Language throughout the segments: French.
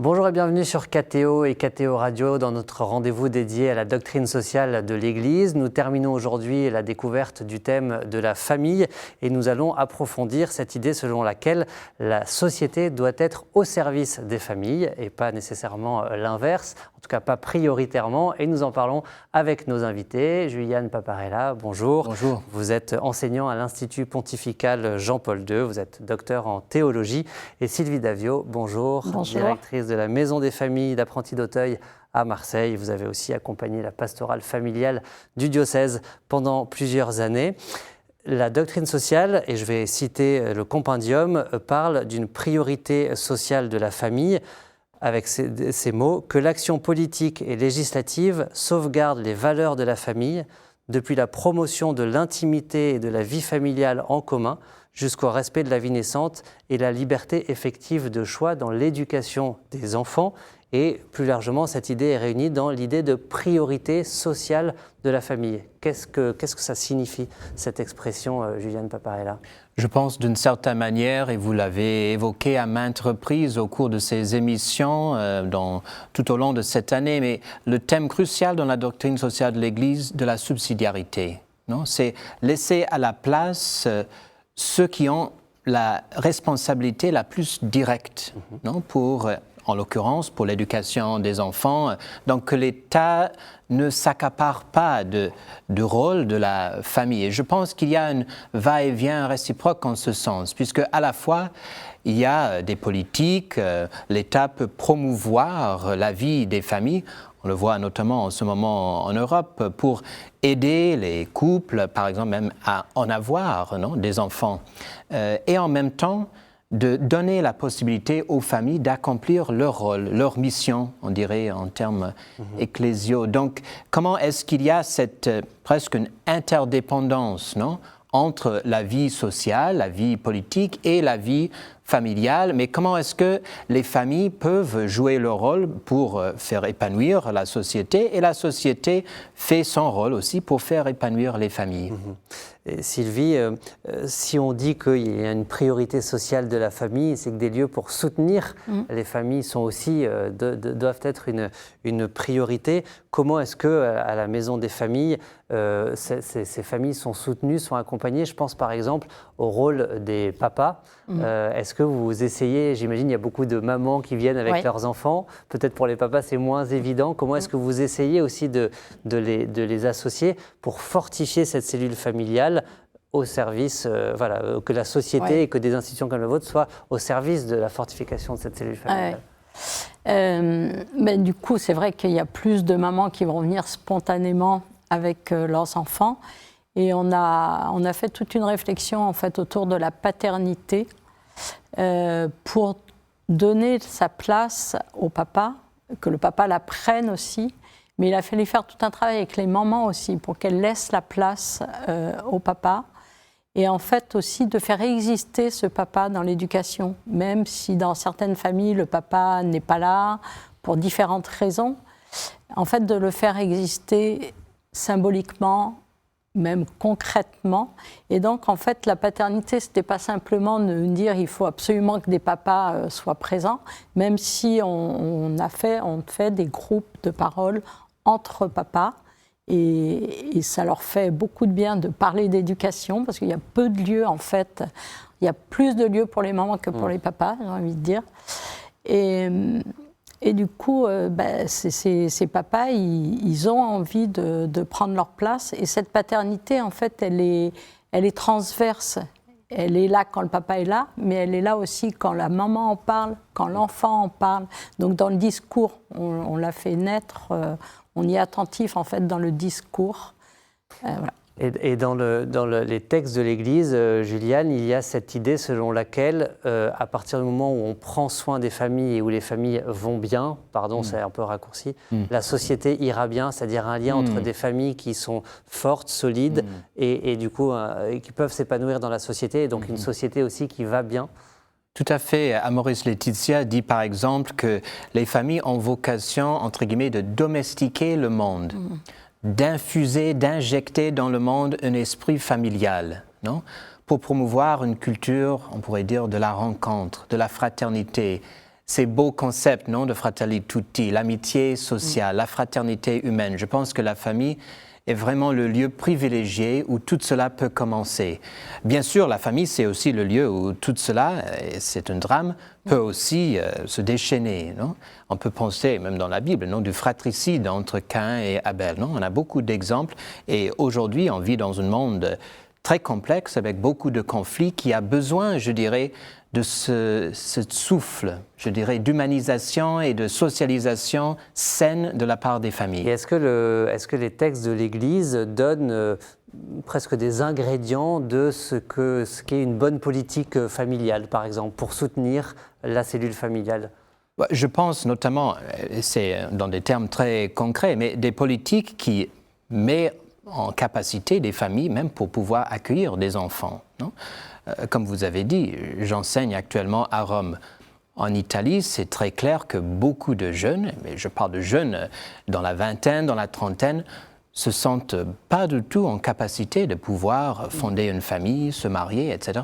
Bonjour et bienvenue sur KTO et KTO Radio dans notre rendez-vous dédié à la doctrine sociale de l'Église. Nous terminons aujourd'hui la découverte du thème de la famille et nous allons approfondir cette idée selon laquelle la société doit être au service des familles et pas nécessairement l'inverse, en tout cas pas prioritairement. Et nous en parlons avec nos invités. Juliane Paparella, bonjour. Bonjour. Vous êtes enseignant à l'Institut pontifical Jean-Paul II, vous êtes docteur en théologie. Et Sylvie Davio, bonjour. Bonjour. Directrice de la Maison des familles d'Apprentis d'Auteuil à Marseille. Vous avez aussi accompagné la pastorale familiale du diocèse pendant plusieurs années. La doctrine sociale, et je vais citer le compendium, parle d'une priorité sociale de la famille, avec ces mots, que l'action politique et législative sauvegarde les valeurs de la famille, depuis la promotion de l'intimité et de la vie familiale en commun, jusqu'au respect de la vie naissante et la liberté effective de choix dans l'éducation des enfants. Et plus largement, cette idée est réunie dans l'idée de priorité sociale de la famille. Qu'est-ce que ça signifie, cette expression, Juliane Paparella ? Je pense d'une certaine manière, et vous l'avez évoqué à maintes reprises au cours de ces émissions tout au long de cette année, mais le thème crucial dans la doctrine sociale de l'Église, de la subsidiarité, non ? C'est laisser à la place ceux qui ont la responsabilité la plus directe, non, en l'occurrence pour l'éducation des enfants, donc que l'État ne s'accapare pas du rôle de la famille. Et je pense qu'il y a un va-et-vient réciproque en ce sens, puisque à la fois il y a des politiques, l'État peut promouvoir la vie des familles. On le voit notamment en ce moment en Europe pour aider les couples, par exemple, même à en avoir des enfants. Et en même temps, de donner la possibilité aux familles d'accomplir leur rôle, leur mission, on dirait en termes ecclésiaux. Donc, comment est-ce qu'il y a presque une interdépendance, entre la vie sociale, la vie politique et la vie familiale, mais comment est-ce que les familles peuvent jouer leur rôle pour faire épanouir la société et la société fait son rôle aussi pour faire épanouir les familles. Et Sylvie, si on dit qu'il y a une priorité sociale de la famille, c'est que des lieux pour soutenir les familles sont aussi, doivent être une priorité. Comment est-ce qu'à la Maison des familles, ces familles sont soutenues, sont accompagnées? Je pense par exemple au rôle des papas. Est-ce que vous essayez, j'imagine il y a beaucoup de mamans qui viennent avec leurs enfants, peut-être pour les papas c'est moins évident. Comment est-ce que vous essayez aussi de les associer pour fortifier cette cellule familiale au service, que la société et que des institutions comme la vôtre soient au service de la fortification de cette cellule familiale? Mais du coup, c'est vrai qu'il y a plus de mamans qui vont venir spontanément avec leurs enfants. Et on a fait toute une réflexion en fait, autour de la paternité pour donner sa place au papa, que le papa la prenne aussi. Mais il a fallu faire tout un travail avec les mamans aussi pour qu'elles laissent la place au papa. Et en fait aussi de faire exister ce papa dans l'éducation, même si dans certaines familles le papa n'est pas là pour différentes raisons. En fait de le faire exister symboliquement, même concrètement. Et donc en fait la paternité c'était pas simplement de dire il faut absolument que des papas soient présents, même si on fait des groupes de parole entre papas. Et ça leur fait beaucoup de bien de parler d'éducation, parce qu'il y a peu de lieux, en fait. Il y a plus de lieux pour les mamans que pour les papas, j'ai envie de dire. Et du coup, ces papas, ils ont envie de prendre leur place. Et cette paternité, en fait, elle est transverse. Elle est là quand le papa est là, mais elle est là aussi quand la maman en parle, quand l'enfant en parle. Donc dans le discours, on l'a fait naître... On y est attentif, en fait, dans le discours. Voilà. Et dans les textes de l'Église, Juliane, il y a cette idée selon laquelle, à partir du moment où on prend soin des familles et où les familles vont bien, c'est un peu raccourci, la société ira bien, c'est-à-dire un lien entre des familles qui sont fortes, solides, et du coup, qui peuvent s'épanouir dans la société, et donc une société aussi qui va bien. Tout à fait. Amoris Laetitia dit par exemple que les familles ont vocation, entre guillemets, de domestiquer le monde, d'infuser, d'injecter dans le monde un esprit familial, pour promouvoir une culture, on pourrait dire, de la rencontre, de la fraternité. ces beaux concepts, non, de Fratelli Tutti, l'amitié sociale, la fraternité humaine. Je pense que la famille est vraiment le lieu privilégié où tout cela peut commencer. Bien sûr, la famille, c'est aussi le lieu où tout cela, et c'est un drame, peut aussi se déchaîner. Non? On peut penser, même dans la Bible, non, du fratricide entre Caïn et Abel. Non? On a beaucoup d'exemples et aujourd'hui, on vit dans un monde très complexe avec beaucoup de conflits qui a besoin, je dirais, de ce souffle, je dirais, d'humanisation et de socialisation saine de la part des familles. Et est-ce que les textes de l'Église donnent presque des ingrédients de ce qu'est une bonne politique familiale, par exemple, pour soutenir la cellule familiale? Je pense notamment, c'est dans des termes très concrets, mais des politiques qui mettent en capacité des familles même pour pouvoir accueillir des enfants. Non? Comme vous avez dit, j'enseigne actuellement à Rome. En Italie, c'est très clair que beaucoup de jeunes, mais je parle de jeunes dans la vingtaine, dans la trentaine, se sentent pas du tout en capacité de pouvoir fonder une famille, se marier, etc.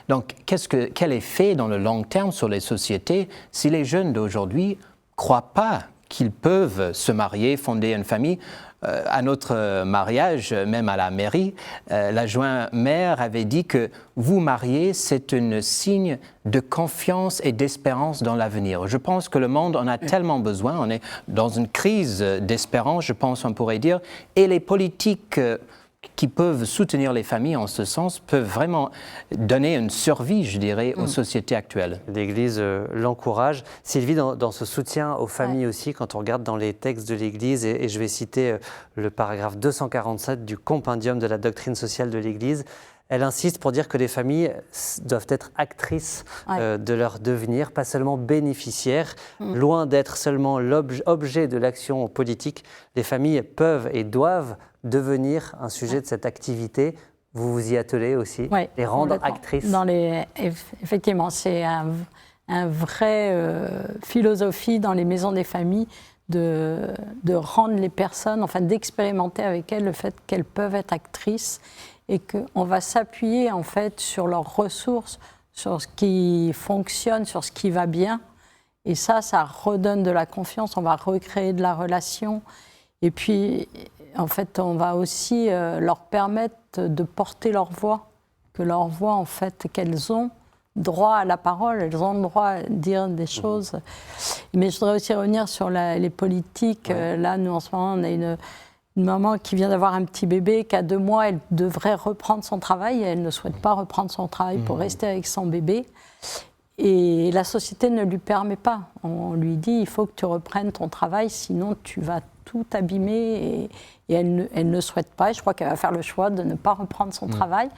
Donc, quel effet dans le long terme sur les sociétés si les jeunes d'aujourd'hui croient pas qu'ils peuvent se marier, fonder une famille? À notre mariage, même à la mairie, l'adjoint maire avait dit que vous marier, c'est un signe de confiance et d'espérance dans l'avenir. Je pense que le monde en a tellement besoin, on est dans une crise d'espérance, je pense on pourrait dire, et les politiques qui peuvent soutenir les familles en ce sens peuvent vraiment donner une survie, je dirais, aux sociétés actuelles. L'Église l'encourage. Sylvie, dans ce soutien aux familles aussi, quand on regarde dans les textes de l'Église, et je vais citer le paragraphe 247 du compendium de la doctrine sociale de l'Église, elle insiste pour dire que les familles doivent être actrices de leur devenir, pas seulement bénéficiaires. Loin d'être seulement l'objet de l'action politique, les familles peuvent et doivent devenir un sujet de cette activité. Vous vous y attelez aussi, les rendre actrices. Effectivement, c'est un vrai philosophie dans les maisons des familles de rendre les personnes, enfin d'expérimenter avec elles le fait qu'elles peuvent être actrices et qu'on va s'appuyer en fait sur leurs ressources, sur ce qui fonctionne, sur ce qui va bien. Et ça redonne de la confiance, on va recréer de la relation. Et puis, en fait, on va aussi leur permettre de porter leur voix, que leur voix, en fait, qu'elles ont droit à la parole, elles ont le droit à dire des choses. Mais je voudrais aussi revenir sur les politiques. Là, nous, en ce moment, on a une maman qui vient d'avoir un petit bébé, qui a 2 mois, elle devrait reprendre son travail, et elle ne souhaite pas reprendre son travail pour rester avec son bébé. Et la société ne lui permet pas. On lui dit, il faut que tu reprennes ton travail, sinon tu vas tout abîmer. Et elle ne souhaite pas. Et je crois qu'elle va faire le choix de ne pas reprendre son travail.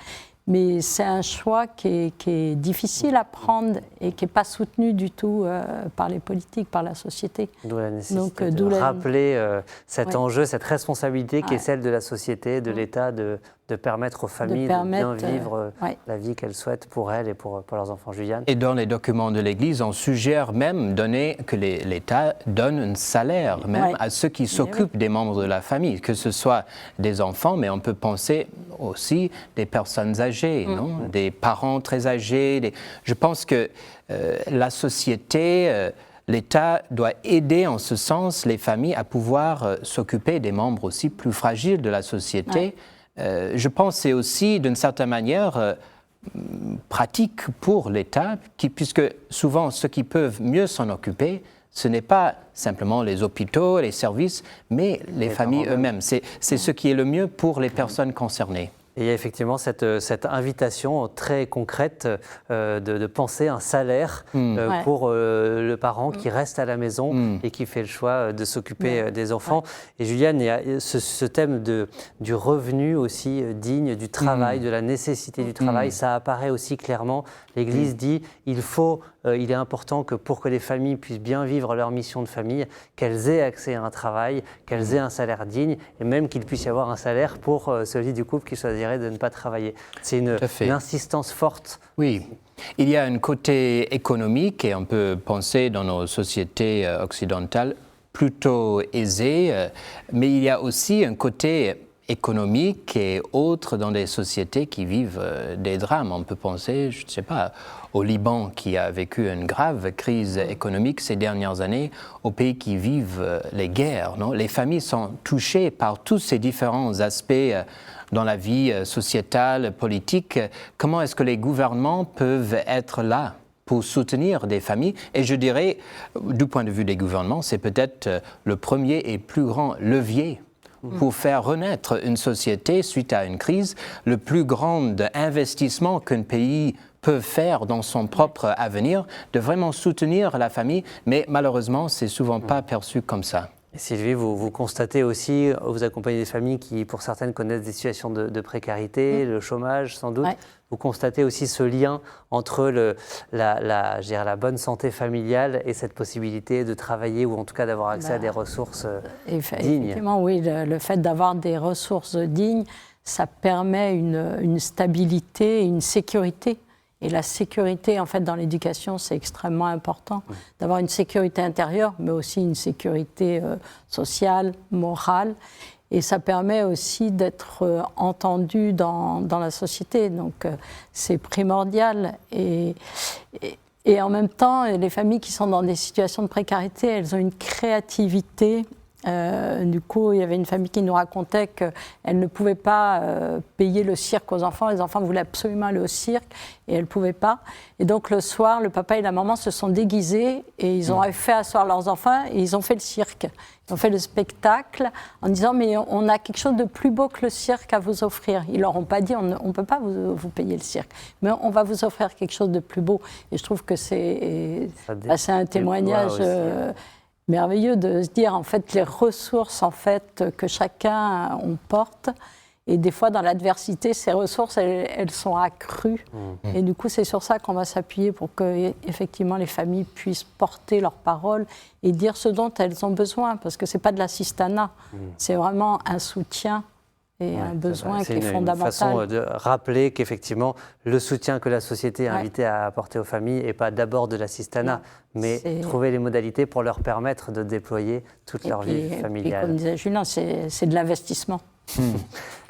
Mais c'est un choix qui est difficile à prendre et qui n'est pas soutenu du tout par les politiques, par la société. D'où la nécessité de rappeler cet enjeu, cette responsabilité qui est celle de la société, de l'État, de permettre aux familles de bien vivre la vie qu'elles souhaitent pour elles et pour leurs enfants. Juliane. Et dans les documents de l'Église, on suggère même que l'État donne un salaire même à ceux qui s'occupent des membres de la famille, que ce soit des enfants, mais on peut penser aussi des personnes âgées, non? Des parents très âgés. Je pense que la société... L'État doit aider en ce sens les familles à pouvoir s'occuper des membres aussi plus fragiles de la société. Je pense que c'est aussi, d'une certaine manière, pratique pour l'État, puisque souvent ceux qui peuvent mieux s'en occuper, ce n'est pas simplement les hôpitaux, les services, mais les familles eux-mêmes. C'est ce qui est le mieux pour les personnes concernées. Et il y a effectivement cette invitation très concrète de penser un salaire pour le parent qui reste à la maison et qui fait le choix de s'occuper des enfants. Et Juliane, il y a ce thème du revenu aussi digne, du travail, de la nécessité du travail, ça apparaît aussi clairement. L'Église dit il est important que pour que les familles puissent bien vivre leur mission de famille, qu'elles aient accès à un travail, qu'elles aient un salaire digne, et même qu'il puisse y avoir un salaire pour celui du couple qui choisirait de ne pas travailler. C'est une insistance forte. Oui, il y a un côté économique, et on peut penser dans nos sociétés occidentales plutôt aisées, mais il y a aussi un côté économiques et autres dans des sociétés qui vivent des drames. On peut penser, je ne sais pas, au Liban qui a vécu une grave crise économique ces dernières années, aux pays qui vivent les guerres. Non? Les familles sont touchées par tous ces différents aspects dans la vie sociétale, politique. Comment est-ce que les gouvernements peuvent être là pour soutenir des familles? Et je dirais, du point de vue des gouvernements, c'est peut-être le premier et plus grand levier pour faire renaître une société suite à une crise, le plus grand investissement qu'un pays peut faire dans son propre avenir, de vraiment soutenir la famille, mais malheureusement, c'est souvent pas perçu comme ça. Et Sylvie, vous constatez aussi, vous accompagnez des familles qui, pour certaines, connaissent des situations de précarité, le chômage sans doute. Ouais. Vous constatez aussi ce lien entre la bonne santé familiale et cette possibilité de travailler ou en tout cas d'avoir accès à des ressources dignes. Effectivement, oui, le fait d'avoir des ressources dignes, ça permet une stabilité et une sécurité. Et la sécurité, en fait, dans l'éducation, c'est extrêmement important, d'avoir une sécurité intérieure, mais aussi une sécurité sociale, morale. Et ça permet aussi d'être entendu dans la société. Donc, c'est primordial. Et en même temps, les familles qui sont dans des situations de précarité, elles ont une créativité. Du coup, il y avait une famille qui nous racontait qu'elle ne pouvait pas payer le cirque aux enfants. Les enfants voulaient absolument aller au cirque et elle ne pouvait pas. Et donc, le soir, le papa et la maman se sont déguisés et ils ont fait asseoir leurs enfants et ils ont fait le cirque. Ils ont fait le spectacle en disant « mais on a quelque chose de plus beau que le cirque à vous offrir ». Ils ne leur ont pas dit « on ne peut pas vous payer le cirque, mais on va vous offrir quelque chose de plus beau ». Et je trouve que c'est un témoignage merveilleux de se dire en fait les ressources en fait que chacun on porte, et des fois dans l'adversité ces ressources elles sont accrues et du coup c'est sur ça qu'on va s'appuyer pour que effectivement les familles puissent porter leurs paroles et dire ce dont elles ont besoin, parce que c'est pas de l'assistanat, c'est vraiment un soutien et un besoin qui est fondamental. C'est une façon de rappeler qu'effectivement, le soutien que la société est invitée à apporter aux familles n'est pas d'abord de l'assistanat, mais trouver les modalités pour leur permettre de déployer toute leur vie familiale. Et comme disait Julien, c'est de l'investissement.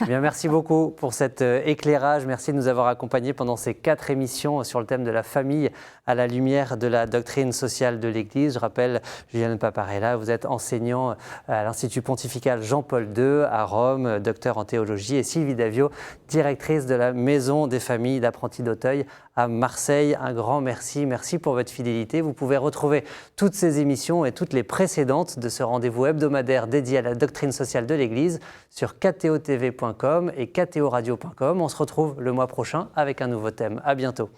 Bien, merci beaucoup pour cet éclairage. Merci de nous avoir accompagnés pendant ces 4 émissions sur le thème de la famille à la lumière de la doctrine sociale de l'Église. Je rappelle, Juliane Paparella, vous êtes enseignant à l'Institut pontifical Jean-Paul II à Rome, docteur en théologie, et Sylvie Davio, directrice de la Maison des familles d'apprentis d'Auteuil à Marseille. Un grand merci. Merci pour votre fidélité. Vous pouvez retrouver toutes ces émissions et toutes les précédentes de ce rendez-vous hebdomadaire dédié à la doctrine sociale de l'Église sur ktotv.com et ktoradio.com. On se retrouve le mois prochain avec un nouveau thème. À bientôt.